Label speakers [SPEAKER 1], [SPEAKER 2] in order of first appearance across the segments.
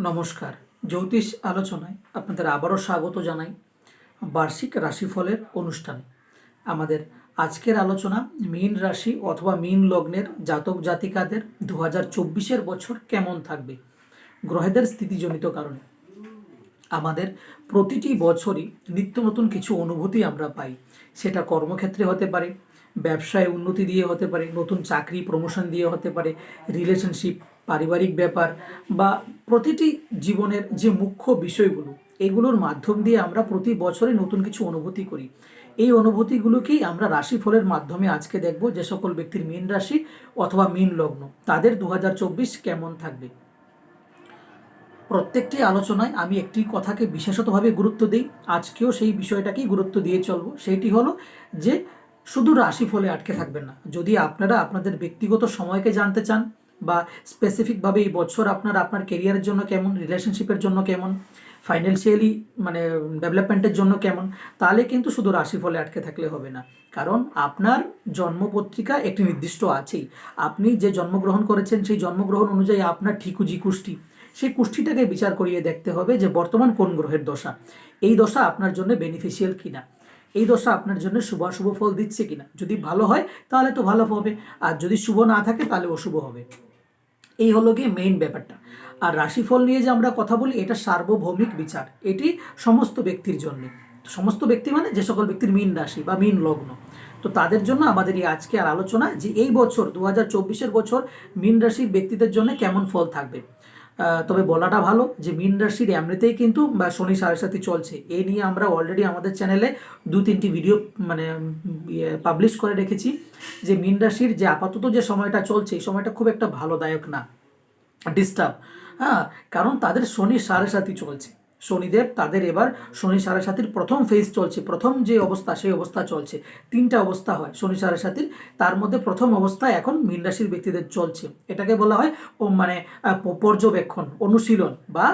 [SPEAKER 1] নমস্কার। জ্যোতিষ আলোচনায় আপনাদের আবারও স্বাগত জানাই বার্ষিক রাশিফলের অনুষ্ঠানে। আমাদের আজকের আলোচনা মীন রাশি অথবা মীন লগ্নের জাতক জাতিকাদের 2024 বছর কেমন থাকবে গ্রহেদের স্থিতিজনিত কারণে। আমাদের প্রতিটি বছরই নিত্য নতুন কিছু অনুভূতি আমরা পাই, সেটা কর্মক্ষেত্রে হতে পারে, ব্যবসায় উন্নতি দিয়ে হতে পারে, নতুন চাকরি প্রমোশন দিয়ে হতে পারে, রিলেশনশিপ, পারিবারিক ব্যাপার বা প্রতিটি জীবনের যে মুখ্য বিষয়গুলো, এগুলোর মাধ্যম দিয়ে আমরা প্রতি বছরে নতুন কিছু অনুভূতি করি। এই অনুভূতিগুলোকেই আমরা রাশিফলের মাধ্যমে আজকে দেখব যে সকল ব্যক্তির মীন রাশি অথবা মীন লগ্ন তাদের 2024 কেমন থাকবে। প্রত্যেকটি আলোচনায় আমি একটি কথাকে বিশেষতভাবে গুরুত্ব দিই, আজকেও সেই বিষয়টাকেই গুরুত্ব দিয়ে চলব। সেইটি হলো যে শুধু রাশিফলে আটকে থাকবেন না। যদি আপনারা আপনাদের ব্যক্তিগত সময়কে জানতে চান বা স্পেসিফিকভাবে এই বছর আপনার কেরিয়ারের জন্য কেমন, রিলেশনশিপের জন্য কেমন, ফাইন্যান্সিয়ালি ডেভেলপমেন্টের জন্য কেমন, তাহলে কিন্তু শুধু রাশিফলে আটকে থাকলে হবে না। কারণ আপনার জন্মপত্রিকা একটি নির্দিষ্ট আছেই। আপনি যে জন্মগ্রহণ করেছেন সেই জন্মগ্রহণ অনুযায়ী আপনার ঠিকুজি কুষ্টি, সেই কুষ্টিটাকে বিচার করিয়ে দেখতে হবে যে বর্তমান কোন গ্রহের দশা, এই দশা আপনার জন্য বেনিফিশিয়াল কিনা, এই দশা আপনার জন্য শুভ ফল দিচ্ছে কিনা। যদি ভালো হয় তাহলে তো ভালো হবে, আর যদি শুভ না থাকে তাহলে অশুভ হবে। এই হলো গিয়ে মেইন ব্যাপারটা। আর রাশিফল নিয়ে যে আমরা কথা বলি, এটা সার্বভৌমিক বিচার, এটি সমস্ত ব্যক্তির জন্য। সমস্ত ব্যক্তি মানে যে সকল ব্যক্তির মীন রাশি বা মীন লগ্ন, তো তাদের জন্য আমাদের এই আজকে আর আলোচনা যে এই বছর 2024 বছর মীন রাশির ব্যক্তিদের জন্য কেমন ফল থাকবে। তবে বলাটা ভালো যে মীন রাশির এমনিতেই কিন্তু শনি সাড়ে সাথী চলছে। এই নিয়ে আমরা অলরেডি আমাদের চ্যানেলে 2-3টি ভিডিও পাবলিশ করে রেখেছি যে মীন রাশির যে আপাতত যে সময়টা চলছে এই সময়টা খুব একটা ভালোদায়ক না, ডিস্টার্ব। হ্যাঁ, কারণ তাদের শনি সাড়ে সাথী চলছে। শনিদেব তাদের এবার শনি সাড়ে সাথীর প্রথম ফেজ চলছে, প্রথম যে অবস্থা সেই অবস্থা চলছে। 3টা অবস্থা হয় শনি সাড়ে সাথীর, তার মধ্যে প্রথম অবস্থা এখন মীন রাশির ব্যক্তিদের চলছে। এটাকে বলা হয় পর্যবেক্ষণ, অনুশীলন বা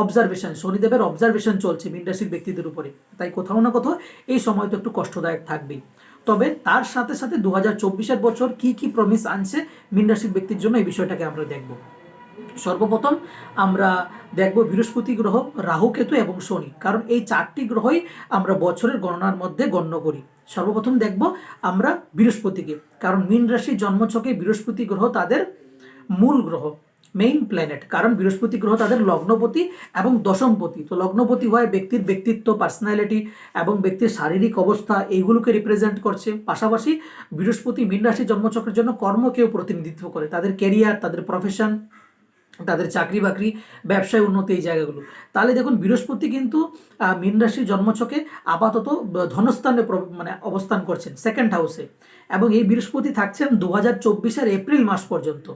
[SPEAKER 1] অবজারভেশন। শনিদেবের অবজারভেশন চলছে মীন রাশির ব্যক্তিদের উপরে, তাই কোথাও না কোথাও এই সময় তো একটু কষ্টদায়ক থাকবেই। তবে তার সাথে সাথে 2024 বছর কি কি প্রমিস আনছে মীন রাশির ব্যক্তির জন্য, এই বিষয়টাকে আমরা দেখব। সর্বপ্রথম আমরা দেখব বৃহস্পতি গ্রহ, রাহু, কেতু এবং শনি, কারণ এই 4টি গ্রহই আমরা বছরের গণনার মধ্যে গণ্য করি। সর্বপ্রথম দেখব আমরা বৃহস্পতিকে, কারণ মীন রাশির জন্মছকে বৃহস্পতি গ্রহ তাদের মূল গ্রহ, মেইন প্ল্যানেট। কারণ বৃহস্পতি গ্রহ তাদের লগ্নপতি এবং দশমপতি। তো লগ্নপতি হয় ব্যক্তির ব্যক্তিত্ব, পার্সোনালিটি এবং ব্যক্তির শারীরিক অবস্থা, এইগুলোকে রিপ্রেজেন্ট করছে। পাশাপাশি বৃহস্পতি মীন রাশির জন্মচক্রের জন্য কর্মকেও প্রতিনিধিত্ব করে, তাদের ক্যারিয়ার, তাদের প্রফেশন, তাদের চাকরি বাকরি, ব্যবসায় উন্নতি, এই জায়গাগুলো। তাহলে দেখুন বৃহস্পতি কিন্তু মীন রাশির জন্মছকে আপাতত ধনস্থানে অবস্থান করছেন, সেকেন্ড হাউসে, এবং এই বৃহস্পতি থাকছেন 2024 এপ্রিল মাস পর্যন্ত।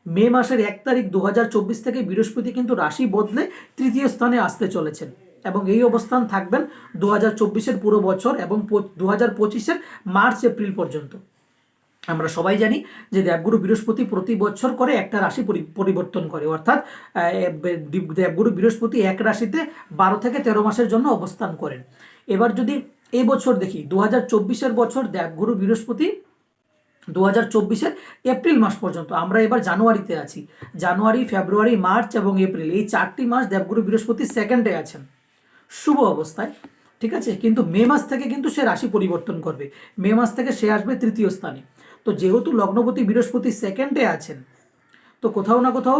[SPEAKER 1] মে মাসের 1 তারিখ 2024 থেকে বৃহস্পতি কিন্তু রাশি বদলে তৃতীয় স্থানে আসতে চলেছেন, এবং এই অবস্থান থাকবেন 2024 পুরো বছর এবং 2025 মার্চ এপ্রিল পর্যন্ত। আমরা সবাই জানি যে দেবগুরু বৃহস্পতি প্রতি বছর করে একটা রাশি পরিবর্তন করে, অর্থাৎ দেবগুরু বৃহস্পতি এক রাশিতে 12 থেকে 13 মাসের জন্য অবস্থান করেন। এবার যদি এই বছর দেখি 2024 বছর দেবগুরু বৃহস্পতি 2024 এপ্রিল মাস পর্যন্ত, আমরা এবার জানুয়ারিতে আছি। জানুয়ারি, ফেব্রুয়ারি, মার্চ এবং এপ্রিল, এই 4টি মাস দেবগুরু বৃহস্পতি সেকেন্ডে আছেন শুভ অবস্থায়, ঠিক আছে। কিন্তু মে মাস থেকে কিন্তু সে রাশি পরিবর্তন করবে, মে মাস থেকে সে আসবে তৃতীয় স্থানে। তো যেহেতু লগ্নপতি বৃহস্পতি সেকেন্ডে আছেন, তো কোথাও না কোথাও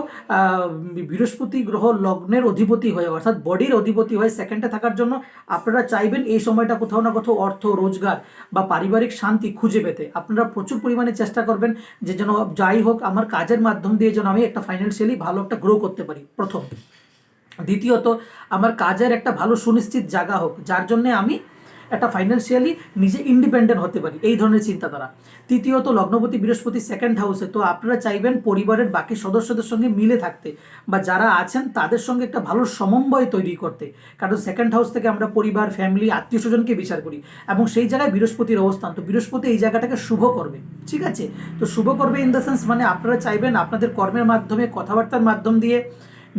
[SPEAKER 1] বৃহস্পতি গ্রহ লগ্নের অধিপতি হয়ে, অর্থাৎ বডির অধিপতি হয়ে সেকেন্ডে থাকার জন্য আপনারা চাইবেন এই সময়টা কোথাও না কোথাও অর্থ, রোজগার বা পারিবারিক শান্তি খুঁজে পেতে আপনারা প্রচুর পরিমাণে চেষ্টা করবেন যে যেন যাই হোক আমার কাজের মাধ্যম দিয়ে যেন আমি একটা ফাইন্যান্সিয়ালি ভালো একটা গ্রো করতে পারি, প্রথম। দ্বিতীয়ত আমার কাজের একটা ভালো সুনিশ্চিত জায়গা হোক, যার জন্যে আমি একটা ফাইন্যান্সিয়ালি নিজে ইন্ডিপেন্ডেন্ট হতে পারি, এই ধরনের চিন্তাধারা। তৃতীয়ত লগ্নপতি বৃহস্পতি সেকেন্ড হাউসে, তো আপনারা চাইবেন পরিবারের বাকি সদস্যদের সঙ্গে মিলে থাকতে বা যারা আছেন তাদের সঙ্গে একটা ভালো সমন্বয় তৈরি করতে, কারণ সেকেন্ড হাউস থেকে আমরা পরিবার, ফ্যামিলি, আত্মীয় স্বজনকে বিচার করি, এবং সেই জায়গায় বৃহস্পতির অবস্থান, তো বৃহস্পতি এই জায়গাটাকে শুভ করবে, ঠিক আছে। তো শুভ করবে ইন দ্য সেন্স আপনারা চাইবেন আপনাদের কর্মের মাধ্যমে, কথাবার্তার মাধ্যম দিয়ে,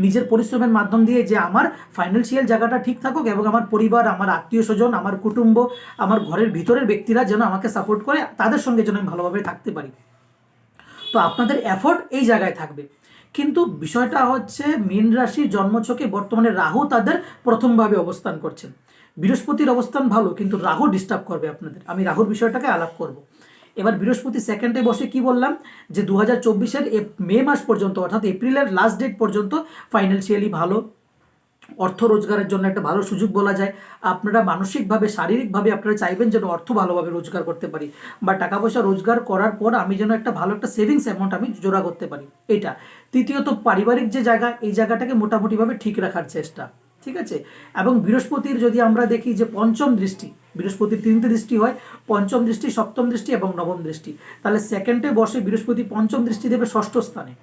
[SPEAKER 1] নিজের পরিশ্রমের মাধ্যম দিয়ে যে আমার ফাইন্যান্সিয়াল জায়গাটা ঠিক থাকুক, এবং আমার পরিবার, আমার আত্মীয় স্বজন, আমার কুটুম্ব, আমার ঘরের ভিতরের ব্যক্তিরা যেন আমাকে সাপোর্ট করে, তাদের সঙ্গে যেন আমি ভালোভাবে থাকতে পারি। তো আপনাদের এফোর্ট এই জায়গায় থাকবে। কিন্তু বিষয়টা হচ্ছে মীন রাশি জন্মছকে বর্তমানে রাহু তাদের প্রথমভাবে অবস্থান করছেন। বৃহস্পতির অবস্থান ভালো, কিন্তু রাহু ডিস্টার্ব করবে আপনাদের। আমি রাহুর বিষয়টাকে আলাপ করব। এবার বৃহস্পতি সেকেন্ডে বসে কি বললাম, যে 2024-এর মে মাস পর্যন্ত, অর্থাৎ এপ্রিলের লাস্ট ডেট পর্যন্ত ফাইন্যান্সিয়ালি ভালো, অর্থ রোজগারের জন্য একটা ভালো সুযোগ বলা যায়। আপনারা মানসিকভাবে শারীরিকভাবে আপনারা চাইবেন যেন অর্থ ভালোভাবে রোজগার করতে পারি, বা টাকা পয়সা রোজগার করার পর আমি যেন একটা ভালো একটা সেভিংস অ্যামাউন্ট আমি জোড়া করতে পারি, এটা। তৃতীয়ত পারিবারিক যে জায়গা, এই জায়গাটাকে মোটামুটিভাবে ঠিক রাখার চেষ্টা, ঠিক আছে। এবং বৃহস্পতির যদি আমরা দেখি যে পঞ্চম দৃষ্টি, বৃহস্পতির তিনটে দৃষ্টি হয়, পঞ্চম দৃষ্টি, সপ্তম দৃষ্টি এবং নবম দৃষ্টি। তাহলে সেকেন্ডে বসে বৃহস্পতি পঞ্চম দৃষ্টি দেবে ষষ্ঠ স্থানে।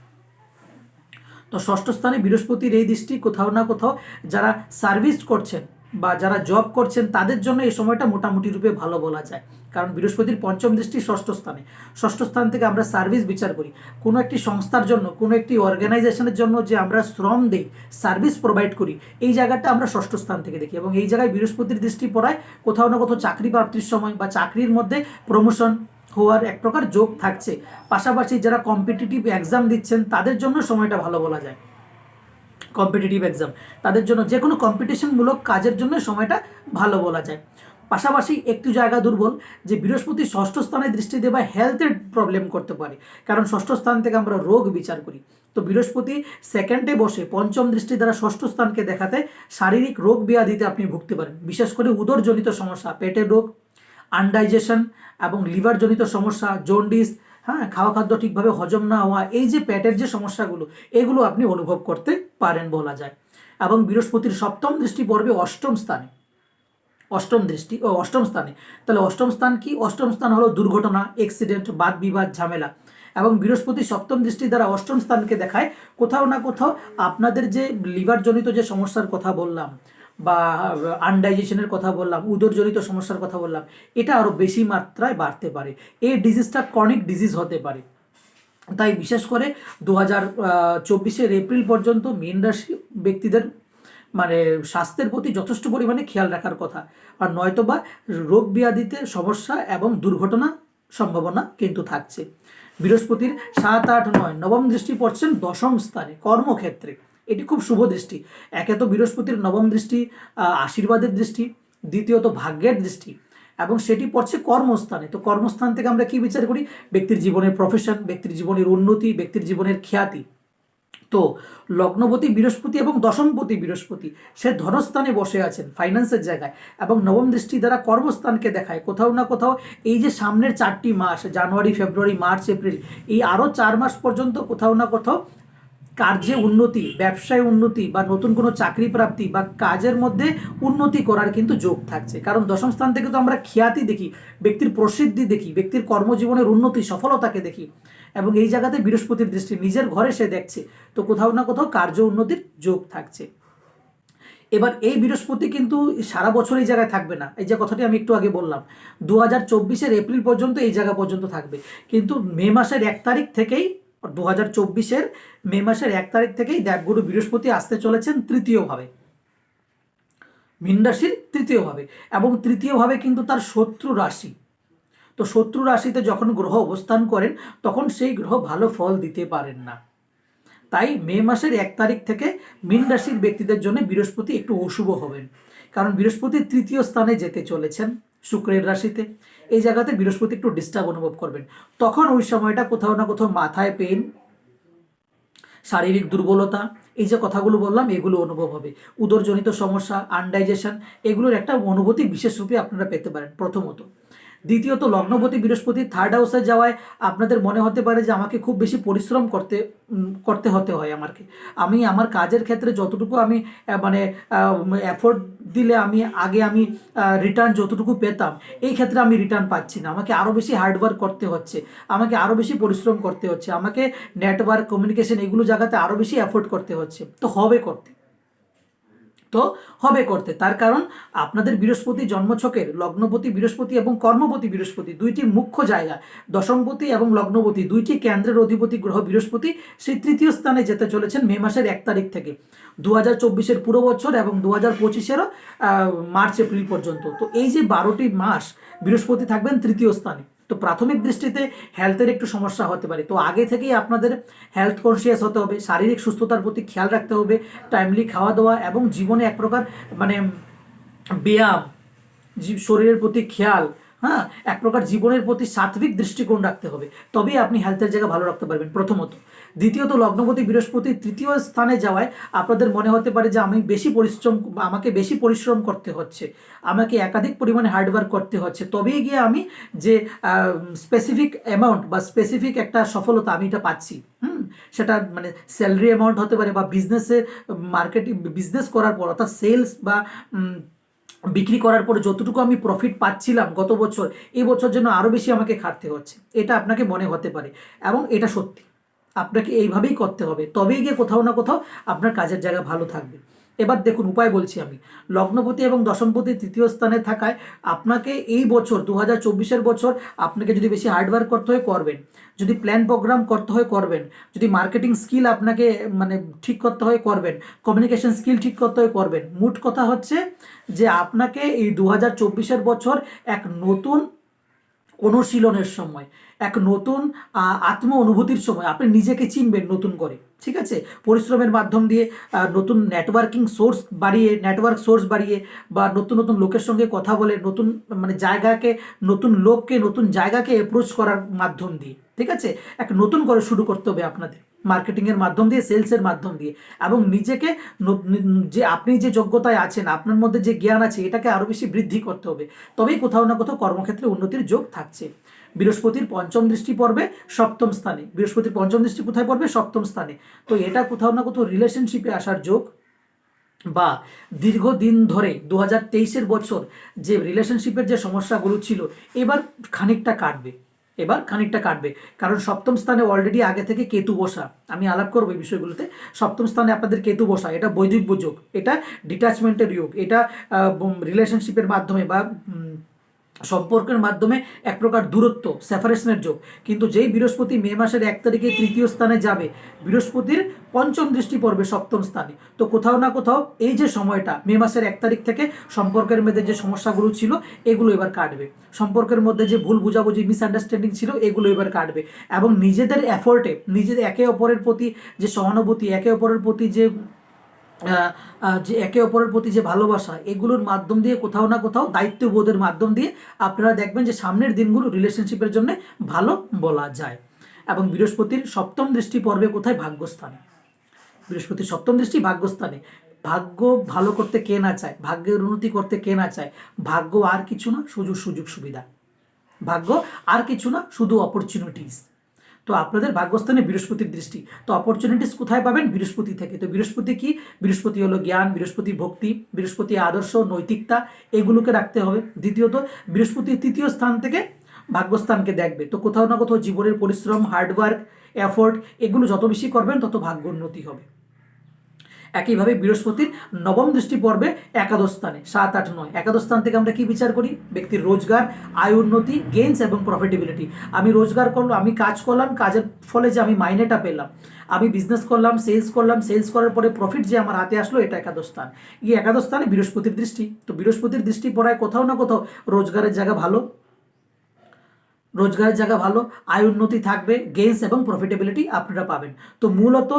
[SPEAKER 1] তো ষষ্ঠ স্থানে বৃহস্পতির এই দৃষ্টি কোথাও না কোথাও যারা সার্ভিস করছেন বা যারা জব করছেন তাদের জন্য এই সময়টা মোটামুটি রূপে ভালো বলা যায়। কারণ বৃহস্পতির পঞ্চম দৃষ্টি ষষ্ঠ স্থানে, ষষ্ঠ স্থান থেকে আমরা সার্ভিস বিচার করি। কোনো একটি সংস্থার জন্য, কোনো একটি অর্গানাইজেশনের জন্য যে আমরা শ্রম দিই, সার্ভিস প্রোভাইড করি, এই জায়গাটা আমরা ষষ্ঠ স্থান থেকে দেখি। এবং এই জায়গায় বৃহস্পতির দৃষ্টি পড়ায় কোথাও না কোথাও চাকরি প্রাপ্তির সময় বা চাকরির মধ্যে প্রমোশন হওয়ার এক প্রকার যোগ থাকছে। পাশাপাশি যারা কম্পিটিটিভ এক্সাম দিচ্ছেন তাদের জন্য সময়টা ভালো বলা যায়। কম্পিটিটিভ এক্সাম, তাদের জন্য যে কোনো কম্পিটিশনমূলক কাজের জন্য সময়টা ভালো বলা যায়। পাশাপাশি একটু জায়গা দুর্বল, যে বৃহস্পতি ষষ্ঠ স্থানে দৃষ্টি দেওয়া হেলথের প্রবলেম করতে পারে, কারণ ষষ্ঠ স্থান থেকে আমরা রোগ বিচার করি। তো বৃহস্পতি সেকেন্ডে বসে পঞ্চম দৃষ্টি দ্বারা ষষ্ঠ স্থানকে দেখাতে শারীরিক রোগ ব্যাধিতে আপনি ভুগতে পারেন, বিশেষ করে উদরজনিত সমস্যা, পেটের রোগ, আনডাইজেশন এবং লিভারজনিত সমস্যা, জন্ডিস, হ্যাঁ, খাওয়া খাদ্য ঠিকভাবে হজম না হওয়া, এই যে পেটের যে সমস্যাগুলো, এগুলো আপনি অনুভব করতে পারেন বলা যায়। এবং বৃহস্পতির সপ্তম দৃষ্টি পড়বে অষ্টম স্থানে, অষ্টম দৃষ্টি ও অষ্টম স্থানে। তাহলে অষ্টম স্থান কি? অষ্টম স্থান হলো দুর্ঘটনা, অ্যাক্সিডেন্ট, বাদ বিবাদ, ঝামেলা। এবং বৃহস্পতি সপ্তম দৃষ্টি দ্বারা অষ্টম স্থানকে দেখায় কোথাও না কোথাও আপনাদের যে লিভারজনিত যে সমস্যার কথা বললাম, বা আনডাইজেশনের কথা বললাম, উদরজনিত সমস্যার কথা বললাম, এটা আরও বেশি মাত্রায় বাড়তে পারে। এই ডিজিজটা ক্রনিক ডিজিজ হতে পারে। তাই বিশেষ করে 2024-এর এপ্রিল পর্যন্ত মীন রাশি ব্যক্তিদের মানে স্বাস্থ্যের প্রতি যথেষ্ট পরিমাণে খেয়াল রাখার কথা, আর নয়তোবা রোগ ব্যাধিতে সমস্যা এবং দুর্ঘটনা সম্ভাবনা কিন্তু থাকছে। বৃহস্পতির 7, 8, 9 নবম দৃষ্টি পড়ছেন দশম স্থানে কর্মক্ষেত্রে। এটি খুব শুভ দৃষ্টি। একে তো বৃহস্পতির নবম দৃষ্টি আশীর্বাদের দৃষ্টি, দ্বিতীয়ত ভাগ্যের দৃষ্টি, এবং সেটি পড়ছে কর্মস্থানে। তো কর্মস্থান থেকে আমরা কি বিচার করি? ব্যক্তির জীবনের প্রফেশন, ব্যক্তির জীবনের উন্নতি, ব্যক্তির জীবনের খ্যাতি। তো লগ্নপতি বৃহস্পতি এবং দশমপতি বৃহস্পতি সে ধনস্থানে বসে আছেন, ফাইন্যান্সের জায়গায়, এবং নবম দৃষ্টি দ্বারা কর্মস্থানকে দেখায় কোথাও না কোথাও এই যে সামনের 4টি মাস, জানুয়ারি, ফেব্রুয়ারি, মার্চ, এপ্রিল, এই আরও 4 মাস পর্যন্ত কোথাও না কোথাও কার্যে উন্নতি, ব্যবসায় উন্নতি, বা নতুন কোনো চাকরি প্রাপ্তি বা কাজের মধ্যে উন্নতি করার কিন্তু যোগ থাকছে। কারণ দশম স্থান থেকে তো আমরা খ্যাতি দেখি, ব্যক্তির প্রসিদ্ধি দেখি, ব্যক্তির কর্মজীবনের উন্নতি, সফলতাকে দেখি। এবং এই জায়গাতে বৃহস্পতির দৃষ্টি নিজের ঘরে সে দেখছে, তো কোথাও না কোথাও কার্য উন্নতির যোগ থাকছে। এবার এই বৃহস্পতি কিন্তু সারা বছর এই জায়গায় থাকবে না। এই যে কথাটি আমি একটু আগে বললাম, 2024-এর এপ্রিল পর্যন্ত এই জায়গা পর্যন্ত থাকবে, কিন্তু মে মাসের 1 তারিখ থেকেই, 2024-এর মে মাসের 1 তারিখ থেকেই দেবগুরু বৃহস্পতি আসতে চলেছেন তৃতীয়ভাবে, মীন রাশির তৃতীয়ভাবে। এবং তৃতীয়ভাবে কিন্তু তার শত্রু রাশি। তো শত্রু রাশিতে যখন গ্রহ অবস্থান করেন তখন সেই গ্রহ ভালো ফল দিতে পারেন না। তাই মে মাসের 1 তারিখ থেকে মীন রাশির ব্যক্তিদের জন্য বৃহস্পতি একটু অশুভ হবেন, কারণ বৃহস্পতি তৃতীয় স্থানে যেতে চলেছেন শুক্রের রাশিতে। এই জায়গাতে বৃহস্পতি একটু ডিস্টার্ব অনুভব করবেন। তখন ওই সময়টা কোথাও না কোথাও মাথায় পেন, শারীরিক দুর্বলতা, এই যে কথাগুলো বললাম এগুলো অনুভব হবে। উদরজনিত সমস্যা, আনডাইজেশন, এগুলোর একটা অনুভূতি বিশেষ রূপে আপনারা পেতে পারেন প্রথমত। দ্বিতীয়ত লগ্নপতি বৃহস্পতি থার্ড হাউসে যাওয়ায় আপনাদের মনে হতে পারে যে আমাকে খুব বেশি পরিশ্রম করতে হতে হয়। আমি আমার কাজের ক্ষেত্রে যতটুকু আমি মানে এফোর্ট দিলে আমি রিটার্ন যতটুকু পেতাম, এই ক্ষেত্রে আমি রিটার্ন পাচ্ছি না। আমাকে আরও বেশি হার্ডওয়ার্ক করতে হচ্ছে, আমাকে আরও বেশি পরিশ্রম করতে হচ্ছে, আমাকে নেটওয়ার্ক, কমিউনিকেশন, এগুলো জায়গাতে আরও বেশি এফোর্ট করতে হচ্ছে। তো হবে করতে তার কারণ আপনাদের বৃহস্পতি জন্মছকের লগ্নপতি বৃহস্পতি এবং কর্মপতি বৃহস্পতি দুইটি মুখ্য জায়গা, দশমপতি এবং লগ্নপতি দুইটি কেন্দ্রের অধিপতি গ্রহ বৃহস্পতি সেই তৃতীয় স্থানে যেতে চলেছেন মে মাসের 1 তারিখ থেকে 2024-এর পুরো বছর এবং 2025-এরও মার্চ এপ্রিল পর্যন্ত। তো এই যে 12টি মাস বৃহস্পতি থাকবেন তৃতীয় স্থানে, তো প্রাথমিক দৃষ্টিতে হেলথের একটু সমস্যা হতে পারে। তো আগে থেকেই আপনাদের হেলথ কনসিয়াস হতে হবে, শারীরিক সুস্থতার প্রতি খেয়াল রাখতে হবে, টাইমলি খাওয়া দাওয়া এবং জীবনে এক প্রকার মানে ব্যায়াম, শরীরের প্রতি খেয়াল, হ্যাঁ, এক প্রকার জীবনের প্রতি সাত্বিক দৃষ্টিকোণ রাখতে হবে, তবেই আপনি হেলথের জায়গা ভালো রাখতে পারবেন প্রথমত। দ্বিতীয়ত, লগ্নপতি বৃহস্পতি তৃতীয় স্থানে যাওয়ায় আপনাদের মনে হতে পারে যে আমাকে বেশি পরিশ্রম করতে হচ্ছে, আমাকে একাধিক পরিমাণে হার্ডওয়ার্ক করতে হচ্ছে, তবেই গিয়ে আমি যে স্পেসিফিক অ্যামাউন্ট বা স্পেসিফিক একটা সফলতা আমি এটা পাচ্ছি। সেটা মানে স্যালারি অ্যামাউন্ট হতে পারে, বা বিজনেস করার পর অর্থাৎ সেলস বা বিক্রি করার পরে যতটুকু আমি প্রফিট পাচ্ছিলাম গত বছর, এই বছর জন্য আরও বেশি আমাকে খাটতে হচ্ছে, এটা আপনাকে মনে হতে পারে এবং এটা সত্যি। আপনাকে এইভাবেই করতে হবে, তবেই গিয়ে কোথাও না কোথাও আপনার কাজের জায়গা ভালো থাকবে। এবার দেখুন, উপায় বলছি আমি। লগ্নপতি এবং দশমপতি তৃতীয় স্থানে থাকায় আপনাকে এই বছর 2024 বছর আপনাকে যদি বেশি হার্ডওয়ার্ক করতে হয় করবেন, যদি প্ল্যান প্রোগ্রাম করতে হয় করবেন, যদি মার্কেটিং স্কিল আপনাকে মানে ঠিক করতে হয় করবেন, কমিউনিকেশন স্কিল ঠিক করতে হয় করবেন। মোট কথা হচ্ছে যে আপনাকে এই 2024 বছর এক নতুন অনুশীলনের সময়, এক নতুন আত্ম অনুভূতির সময়, আপনি নিজেকে চিনবেন নতুন করে, ঠিক আছে, পরিশ্রমের মাধ্যম দিয়ে, নতুন নেটওয়ার্ক সোর্স বাড়িয়ে বা নতুন নতুন লোকের সঙ্গে কথা বলে, নতুন মানে নতুন জায়গাকে অ্যাপ্রোচ করার মাধ্যম দিয়ে, ঠিক আছে, এক নতুন করে শুরু করতে হবে আপনাদের, মার্কেটিংয়ের মাধ্যম দিয়ে, সেলসের মাধ্যম দিয়ে, এবং নিজেকে যে আপনি যে যোগ্যতায় আছেন, আপনার মধ্যে যে জ্ঞান আছে, এটাকে আরও বেশি বৃদ্ধি করতে হবে, তবেই কোথাও না কোথাও কর্মক্ষেত্রে উন্নতির যোগ থাকছে। বৃহস্পতির পঞ্চম দৃষ্টি পড়বে সপ্তম স্থানে। বৃহস্পতির পঞ্চম দৃষ্টি কোথায় পড়বে? সপ্তম স্থানে। তো এটা কোথাও না কোথাও রিলেশনশিপে আসার যোগ, বা দীর্ঘদিন ধরে 2023 বছর যে রিলেশনশিপের যে সমস্যাগুলো ছিল, এবার খানিকটা কাটবে, কারণ সপ্তম স্থানে অলরেডি আগে থেকে কেতু বসা, আমি আলাপ করবো এই বিষয়গুলোতে। সপ্তম স্থানে আপনাদের কেতু বসা, এটা বৈদব্য যোগ, এটা ডিটাচমেন্টের যোগ, এটা রিলেশনশিপের মাধ্যমে বা সম্পর্কের মাধ্যমে এক প্রকার দূরত্ব, সেপারেশনের যোগ। কিন্তু যেই বৃহস্পতি মে মাসের 1 তারিখে তৃতীয় স্থানে যাবে, বৃহস্পতির পঞ্চম দৃষ্টি পড়বে সপ্তম স্থানে। তো কোথাও না কোথাও এই যে সময়টা মে মাসের 1 তারিখ থেকে সম্পর্কের মধ্যে যে সমস্যাগুলো ছিল, এগুলো এবার কাটবে। সম্পর্কের মধ্যে যে ভুল বুঝাবুঝি, মিসআন্ডারস্ট্যান্ডিং ছিল, এগুলো এবার কাটবে, এবং নিজেদের এফোর্টে, নিজেদের একে অপরের প্রতি যে সহানুভূতি, একে অপরের প্রতি যে ভালোবাসা, এগুলোর মাধ্যম দিয়ে কোথাও না কোথাও দায়িত্ববোধের মাধ্যম দিয়ে আপনারা দেখবেন যে সামনের দিনগুলো রিলেশনশিপের জন্য ভালো বলা যায়। এবং বৃহস্পতির সপ্তম দৃষ্টি পড়বে কোথায়? ভাগ্যস্থানে। বৃহস্পতির সপ্তম দৃষ্টি ভাগ্যস্থানে। ভাগ্য ভালো করতে কে না চায়, ভাগ্যের উন্নতি করতে কে না চায়? ভাগ্য আর কিছু না, সুযোগ সুবিধা। ভাগ্য আর কিছু না, শুধু অপরচুনিটিস। তো আপনাদের ভাগ্যস্থানে বৃহস্পতির দৃষ্টি, তো অপরচুনিটিস কোথায় পাবেন? বৃহস্পতি থেকে। তো বৃহস্পতি কি? বৃহস্পতি হলো জ্ঞান, বৃহস্পতি ভক্তি, বৃহস্পতি আদর্শ, নৈতিকতা, এগুলোকে রাখতে হবে। দ্বিতীয়ত, বৃহস্পতি তৃতীয় স্থান থেকে ভাগ্যস্থানকে দেখবে। তো কোথাও না কোথাও জীবনের পরিশ্রম, হার্ডওয়ার্ক, এফোর্ট, এগুলো যত বেশি করবেন তত ভাগ্য উন্নতি হবে। একইভাবে বৃহস্পতির নবম দৃষ্টি পড়বে একাদশ স্থানে, 7, 8, 9। একাদশ স্থান থেকে আমরা কি বিচার করি? ব্যক্তির রোজগার, আয় উন্নতি, গেইনস এবং প্রফিটেবিলিটি। আমি রোজগার করলাম, আমি কাজ করলাম, কাজের ফলে যে আমি মাইনেটা পেলাম, আমি বিজনেস করলাম, সেলস করার পরে প্রফিট যে আমার হাতে আসলো, এটা একাদশ স্থান। এই একাদশ স্থানে বৃহস্পতির দৃষ্টি। তো বৃহস্পতির দৃষ্টি পড়ায় কোথাও না কোথাও রোজগারের জায়গা ভালো, ভালো, আয় উন্নতি থাকবে, গেইনস এবং প্রফিটেবিলিটি আপনারা পাবেন। তো মূলত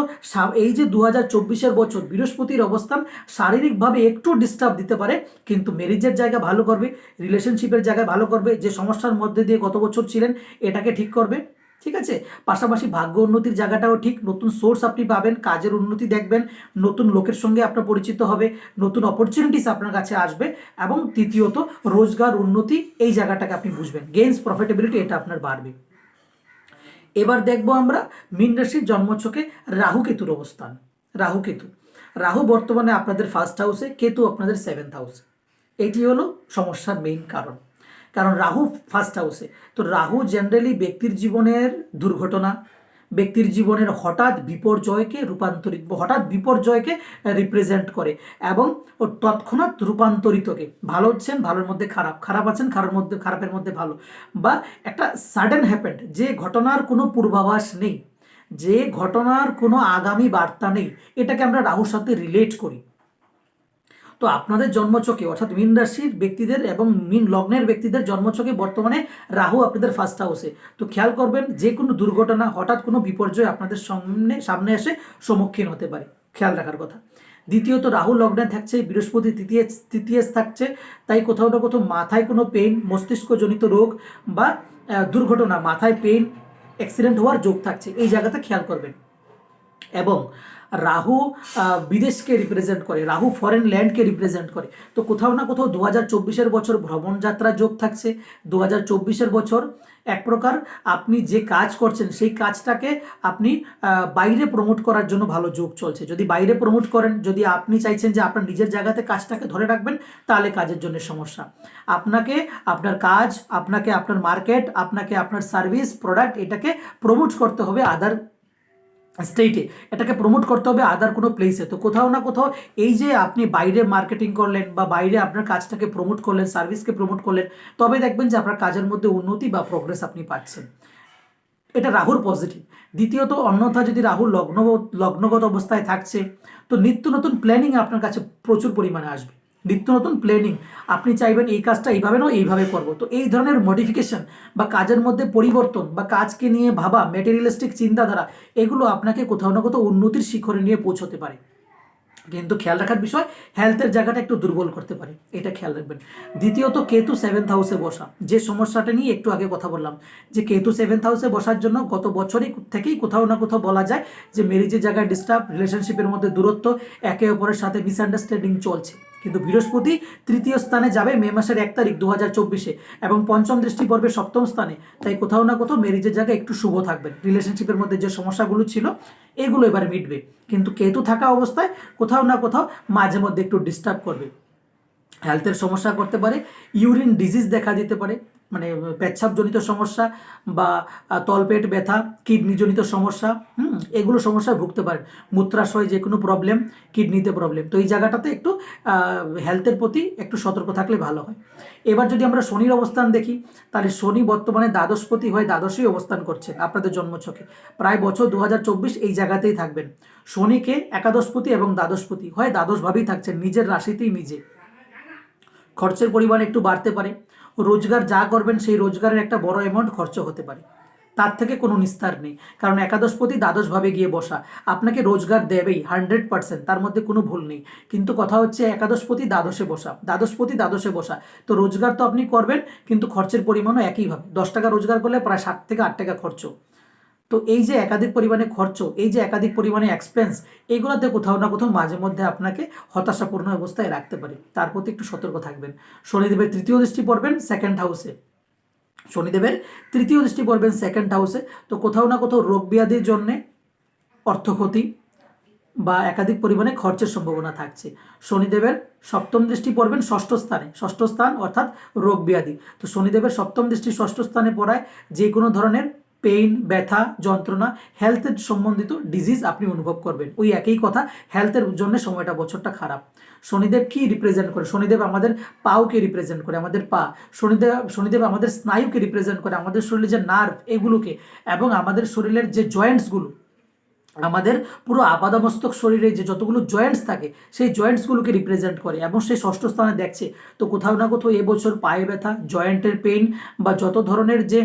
[SPEAKER 1] এই যে 2024 বছর বৃহস্পতির অবস্থান শারীরিকভাবে একটু ডিস্টার্ব দিতে পারে, কিন্তু ম্যারেজের জায়গা ভালো করবে, রিলেশনশিপের জায়গায় ভালো করবে, যে সমস্যার মধ্যে দিয়ে গত বছর ছিলেন এটাকে ঠিক করবে, ঠিক আছে। পাশাপাশি ভাগ্য উন্নতির জায়গাটাও ঠিক, নতুন সোর্স আপনি পাবেন, কাজের উন্নতি দেখবেন, নতুন লোকের সঙ্গে আপনার পরিচিত হবে, নতুন অপরচুনিটিস আপনার কাছে আসবে, এবং তৃতীয়ত রোজগার উন্নতি, এই জায়গাটাকে আপনি বুঝবেন, গেইনস প্রফিটেবিলিটি, এটা আপনার বাড়বে। এবার দেখবো আমরা মীন রাশির জন্মছকে রাহু কেতুর অবস্থান। রাহু বর্তমানে আপনাদের ফার্স্ট হাউসে, কেতু আপনাদের 7th হাউসে। এটি হলো সমস্যার মেইন কারণ রাহু ফার্স্ট হাউসে। তো রাহু জেনারেলি ব্যক্তির জীবনের দুর্ঘটনা, ব্যক্তির জীবনের হঠাৎ বিপর্যয়কে রিপ্রেজেন্ট করে, এবং ও তৎক্ষণাৎ রূপান্তরিতকে, ভালো হচ্ছেন ভালোর মধ্যে খারাপ আছেন খারাপের মধ্যে ভালো, বা একটা সাডেন হ্যাপেন্ড, যে ঘটনার কোনো পূর্বাভাস নেই, যে ঘটনার কোনো আগামী বার্তা নেই, এটাকে আমরা রাহুর সাথে রিলেট করি। তো আপনাদের জন্মছকে অর্থাৎ মীন রাশির ব্যক্তিদের এবং মীন লগ্নের ব্যক্তিদের জন্মছকে বর্তমানে রাহু আপনাদের ফার্স্ট হাউসে। তো খেয়াল করবেন যে কোনো দুর্ঘটনা, হঠাৎ কোনো বিপর্যয় আপনাদের সামনে এসে সম্মুখীন হতে পারে, খেয়াল রাখার কথা। দ্বিতীয়ত রাহু লগ্নে থাকছে, বৃহস্পতি তৃতীয় থাকছে, তাই কোথাও না কোথাও মাথায় কোনো পেইন, মস্তিষ্কজনিত রোগ বা দুর্ঘটনা, মাথায় পেইন, অ্যাক্সিডেন্ট হওয়ার যোগ থাকছে, এই জায়গাতে খেয়াল করবেন। এবং রাহু বিদেশকে রিপ্রেজেন্ট করে, রাহু ফরেন ল্যান্ডকে রিপ্রেজেন্ট করে। তো কোথাও না কোথাও 2024 বছর ভ্রমণ যাত্রা যোগ থাকছে। 2024 বছর এক প্রকার আপনি যে কাজ করছেন সেই কাজটাকে আপনি বাইরে প্রমোট করার জন্য ভালো যোগ চলছে। যদি বাইরে প্রমোট করেন, যদি আপনি চাইছেন যে আপনার নিজের জায়গাতে কাজটাকে ধরে রাখবেন, তাহলে কাজের জন্য সমস্যা। আপনাকে আপনার কাজ, আপনাকে আপনার মার্কেট, আপনাকে আপনার সার্ভিস প্রোডাক্ট, এটাকে প্রমোট করতে হবে আদার স্টেটে, এটাকে প্রমোট করতে হবে আদার কোনো প্লেসে। তো কোথাও না কোথাও এই যে আপনি বাইরে মার্কেটিং করলেন বা বাইরে আপনার কাজটাকে প্রমোট করলেন, সার্ভিসকে প্রমোট করলেন, তবে দেখবেন যে আপনার কাজের মধ্যে উন্নতি বা প্রোগ্রেস আপনি পাচ্ছেন। এটা রাহুর পজিটিভ। দ্বিতীয়ত অন্যথা যদি রাহু লগ্নগত অবস্থায় থাকছে, তো নিত্য নতুন প্ল্যানিং আপনার কাছে প্রচুর পরিমাণে আসবে। নিত্য নতুন প্ল্যানিং, আপনি চাইবেন এই কাজটা এইভাবে নয় এইভাবে করবো। তো এই ধরনের মডিফিকেশন বা কাজের মধ্যে পরিবর্তন বা কাজকে নিয়ে ভাবা, ম্যাটেরিয়ালিস্টিক চিন্তাধারা, এগুলো আপনাকে কোথাও না কোথাও উন্নতির শিখরে নিয়ে পৌঁছতে পারে। কিন্তু খেয়াল রাখার বিষয়, হেলথের জায়গাটা একটু দুর্বল করতে পারে, এটা খেয়াল রাখবেন। দ্বিতীয়ত কেতু 7th হাউসে বসা, যে সমস্যাটা নিয়ে একটু আগে কথা বললাম, যে কেতু 7th হাউসে বসার জন্য গত বছরই থেকেই কোথাও না কোথাও বলা যায় যে ম্যারেজের জায়গায় ডিস্টার্ব, রিলেশনশিপের মধ্যে দূরত্ব, একে অপরের সাথে মিসআন্ডারস্ট্যান্ডিং চলছে। কিন্তু বৃহস্পতি তৃতীয় স্থানে যাবে মে মাসের 1 তারিখ 2024 এবং পঞ্চম দৃষ্টি পড়বে সপ্তম স্থানে। তাই কোথাও না কোথাও ম্যারেজের জায়গায় একটু শুভ থাকবেন। রিলেশনশিপের মধ্যে যে সমস্যাগুলো ছিল এগুলো এবার মিটবে। কিন্তু কেতু থাকা অবস্থায় কোথাও না কোথাও মাঝে মধ্যে একটু ডিস্টার্ব করবে, হেলথের সমস্যা করতে পারে, ইউরিন ডিজিজ দেখা দিতে পারে, মানে পেচ্ছাপজনিত সমস্যা বা তলপেট ব্যথা, কিডনিজনিত সমস্যা, এগুলো সমস্যায় ভুগতে পারেন। মূত্রাশয় যে কোনো প্রবলেম, কিডনিতে প্রবলেম, তো এই জায়গাটাতে একটু হেলথের প্রতি একটু সতর্ক থাকলে ভালো হয়। এবার যদি আমরা শনির অবস্থান দেখি, তাহলে শনি বর্তমানে দ্বাদশপতি হয়ে দ্বাদশেই অবস্থান করছে আপনাদের জন্মছকে। প্রায় বছর 2024 এই জায়গাতেই থাকবেন। শনিকে একাদশপতি এবং দ্বাদশপতি হয় দ্বাদশভাবেই থাকছেন, নিজের রাশিতেই নিজে। খরচের পরিমাণ একটু বাড়তে পারে, রোজগার যা করবেন সেই রোজগারের একটা বড় অ্যামাউন্ট খরচ হতে পারে, তার থেকে কোনো নিস্তার নেই। কারণ একাদশপতি দ্বাদশভাবে গিয়ে বসা আপনাকে রোজগার দেবেই 100%, তার মধ্যে কোনো ভুল নেই। কিন্তু কথা হচ্ছে একাদশপতি দ্বাদশে বসা, দ্বাদশপতি দ্বাদশে বসা, তো রোজগার তো আপনি করবেন কিন্তু খরচের পরিমাণও একইভাবে। 10 টাকা রোজগার করলে প্রায় 7 থেকে 8 টাকা খরচ। তো এই যে একাধিক পরিমাণে খরচ, এই যে একাধিক পরিমাণে এক্সপেন্স, এগুলোতে কোথাও না কোথাও মাঝে মধ্যে আপনাকে হতাশাপূর্ণ অবস্থায় রাখতে পারে, তার প্রতি একটু সতর্ক থাকবেন। শনিদেবের তৃতীয় দৃষ্টি পড়বেন সেকেন্ড হাউসে, শনিদেবের তৃতীয় দৃষ্টি পড়বেন সেকেন্ড হাউসে। তো কোথাও না কোথাও রোগ ব্যাধির জন্যে অর্থক্ষতি বা একাধিক পরিমাণে খরচের সম্ভাবনা থাকছে। শনিদেবের সপ্তম দৃষ্টি পড়বেন ষষ্ঠ স্থানে, ষষ্ঠ স্থান অর্থাৎ রোগ ব্যাধি। তো শনিদেবের সপ্তম দৃষ্টি ষষ্ঠ স্থানে পড়ায় যে কোনো ধরনের পেইন, ব্যথা, যন্ত্রণা, হেলথের সম্বন্ধিত ডিজিজ আপনি অনুভব করবেন। ওই একই কথা, হেলথের জন্য সময়টা বছরটা খারাপ। শনিদেব কি রিপ্রেজেন্ট করে? শনিদেব আমাদের পাওকে রিপ্রেজেন্ট করে, আমাদের পা। শনিদেব আমাদের স্নায়ুকে রিপ্রেজেন্ট করে, আমাদের শরীরের যে নার্ভ এগুলোকে, এবং আমাদের শরীরের যে জয়েন্টসগুলো, আমাদের পুরো আপাদমস্তক শরীরে যে যতগুলো জয়েন্টস থাকে সেই জয়েন্টসগুলোকে রিপ্রেজেন্ট করে, এবং সেই ষষ্ঠ স্থানে দেখছে। তো কোথাও না কোথাও এবছর পায়ে ব্যথা, জয়েন্টের পেইন বা যত ধরনের যে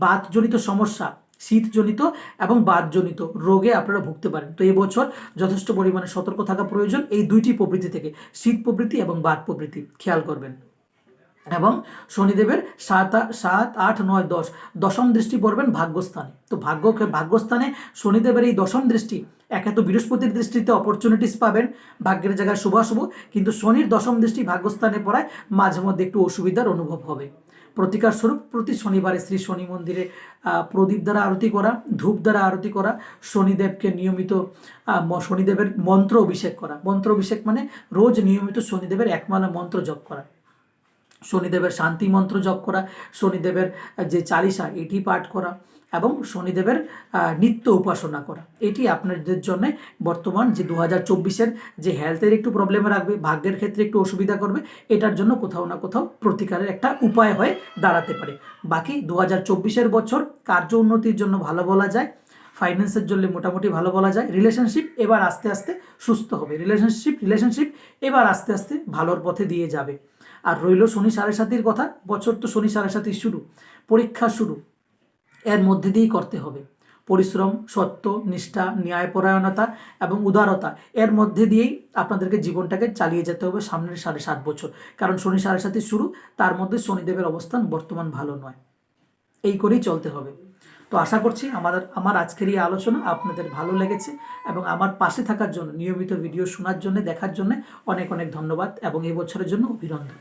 [SPEAKER 1] বাতজনিত সমস্যা, শীতজনিত এবং বাতজনিত রোগে আপনারা ভুগতে পারেন। তো এবছর যথেষ্ট পরিমাণে সতর্ক থাকা প্রয়োজন এই দুইটি প্রবৃত্তি থেকে, শীত প্রবৃত্তি এবং বাত প্রবৃত্তি, খেয়াল করবেন। এবং শনিদেবের 7, 8, 9, 10 দশম দৃষ্টি পড়বেন ভাগ্যস্থানে। তো ভাগ্যস্থানে শনিদেবের এই দশম দৃষ্টি, একে তো বৃহস্পতির দৃষ্টিতে অপরচুনিটিস পাবেন, ভাগ্যের জায়গায় শুভাশুভ, কিন্তু শনির দশম দৃষ্টি ভাগ্যস্থানে পড়ায় মাঝে মধ্যে একটু অসুবিধার অনুভব হবে। প্রতিকার স্বরূপ প্রতি শনিবারে শ্রী শনি মন্দিরে প্রদীপ দ্বারা আরতি করা, ধূপ দ্বারা আরতি করা, শনিদেবকে নিয়মিত শনিদেবের মন্ত্র অভিষেক করা। মন্ত্র অভিষেক মানে রোজ নিয়মিত শনিদেবের একমালা মন্ত্র জপ করা, শনিদেবের শান্তি মন্ত্র জপ করা, শনিদেবের যে চালিসা এটি পাঠ করা, এবং শনিদেবের নিত্য উপাসনা করা। এটি আপনাদের জন্য বর্তমান যে 2024-এর যে হেলথের একটু প্রবলেম রাখবে, ভাগ্যের ক্ষেত্রে একটু অসুবিধা করবে, এটার জন্য কোথাও না কোথাও প্রতিকারের একটা উপায় হয়ে দাঁড়াতে পারে। বাকি 2024-এর বছর কার্য উন্নতির জন্য ভালো বলা যায়। ফাইন্যান্সের জন্য মোটামুটি ভালো বলা যায়। রিলেশনশিপ এবার আস্তে আস্তে সুস্থ হবে, রিলেশনশিপ এবার আস্তে আস্তে ভালোর পথে দিয়ে যাবে। আর রইল শনি সাড়ে সাতির কথা, বছর তো শনি সাড়ে সাতি শুরু, পরীক্ষা শুরু, এর মধ্যে দিয়েই করতে হবে পরিশ্রম, সত্য, নিষ্ঠা, ন্যায়পরায়ণতা এবং উদারতা, এর মধ্যে দিয়েই আপনাদেরকে জীবনটাকে চালিয়ে যেতে হবে সামনের 7.5 বছর। কারণ শনি সাড়ে সাতি শুরু, তার মধ্যে শনিদেবের অবস্থান বর্তমান ভালো নয়, এই করেই চলতে হবে। তো আশা করছি আমার আজকের এই আলোচনা আপনাদের ভালো লেগেছে, এবং আমার পাশে থাকার জন্য, নিয়মিত ভিডিও শোনার জন্য, দেখার জন্য অনেক অনেক ধন্যবাদ, এবং এই বছরের জন্য অভিনন্দন।